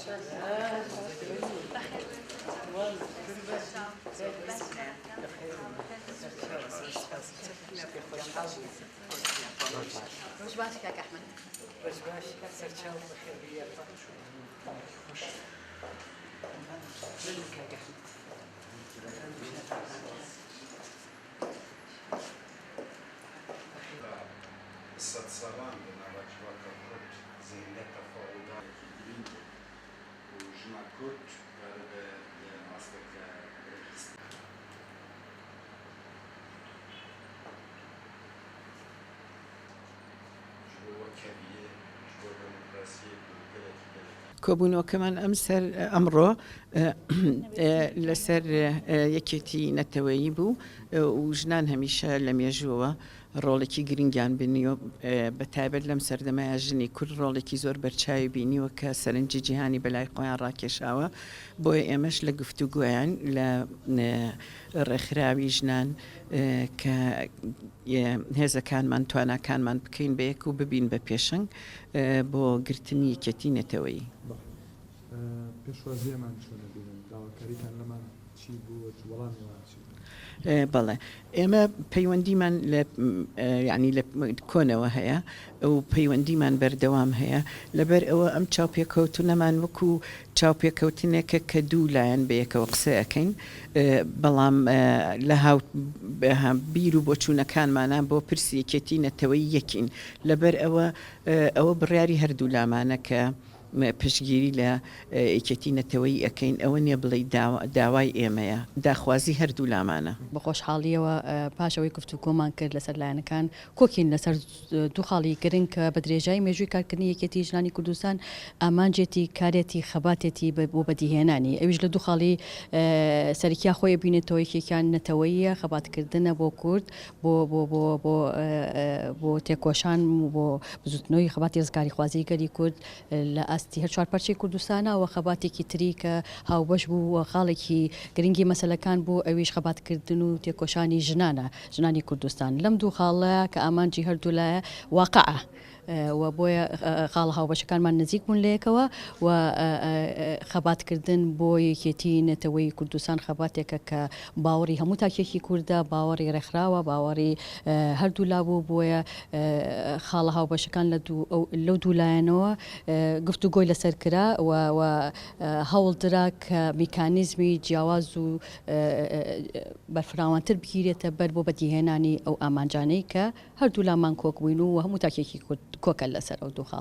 روش باشك يا أحمد. روش باشك سرچاو بخير استتصالان بنواجه كرت زينة تفاوضات وجمع كرت وارد أصلك جوا كبير جوا ديمقراطية کۆبوونەوەکەمان ئەمڕۆ لەسەر یەکێتی نەتەوەیی بوو و ژنان هەمیشە لە مێژووەوە ڕۆڵێکی گرنگیان بینیوە بە تایبەت لەم سەردەمای ژنی کورد ڕۆڵێکی زۆر بەرچاوی بینیوە کە سەرنجی جیهانی بەلای خۆیان ڕاکێشاوە بۆیە ئێمەش لە گفتوگویان لە ڕێکخراوی ژنان کە هێزەکانمان تواناکانمان بکەین بە یەک و ببین بە پێشنگ بۆ گرتنی یەکێتی نەتەوەیی. پێشوازیەمان چۆنە بینن داواکاریتان لەمان چی بوو وەڵامیوان چی؟ بەڵێ ئێمە پەیوەندیمان ینی لە کۆنەوە هەیە و پەیوەندیمان بەردەوام هەیە لەبەر ئەوە ئەم چاوپێکەوتنەمان وەکو چاوپێکەوتنێکە کە دوو لایەن بە یەکەوە قسە ئەەکەین بەڵام لە بیر و بۆچوونەکانمانە بۆ پرسی یەکێتی نەتەوەی یەکین لەبەر ئەوە بڕیاری هەردوو لامانە کە پشتگیری لە یەکێتی نەتەوەی ئەەکەین ئەوە نییە بڵێ داوای ئێمەیە داخوازی هەردوو لامانە بە خۆشحاڵیەوە پاشەوەی گفتوگۆمان کرد لەسەر لایەنەکان کۆکین لەسەر دوو خاڵی گرنگ کە بە درێژایی مێژووی کارکردنی یەکێتی ژنانی کوردستان ئامانجێتی کارێتی خەباتێتی بۆ بەدیهێنانی ئەویش لە دوو خاڵی سەرکیا خۆی بینێتەوە یەکێکیان نەتەوەییە خەباتکردنە بۆ کورد بۆ تێکۆشان بۆ بزوتنەوەی خەباتی ڕزگاری خوازی گەری کورد لە ئاستی هەر چوارپەرچەی کوردستانە و خەباتێکی تری کە هاوبەش بوو خاڵێکی گرنگی مەسەلەکان بۆ ئەویش خەباتکردن و تێکۆشانی ژنانی کوردستان لەم دوو خاڵەیە کە ئامانجی هەردوو لایە واقعە و بۆیە خاڵ هاوبەشەکانمان نزیک بوون لەیەکەوە و خەباتکردن بۆ یەکێتی نەتەوەی کوردستان خەباتێکە کە باوەڕی هەموو تاکێکی کووردە باوەڕی ڕێکخراوە باوەڕی هەردوو لابوو بۆیە خاڵە هاوبەشەکان لەو دوولایەنەوە گفتوگۆی لەسەر کرا و هەوڵدرا کە میکانیزمی جیاواز و بەرفراوانتر بگیرێتە بەر بۆ بەدیهێنانی ئەو ئامانجانەی کە هەردوو لامان کۆک بووین و هەموو تاکێکی کۆکە لەسەر ئەو دوو خاڵ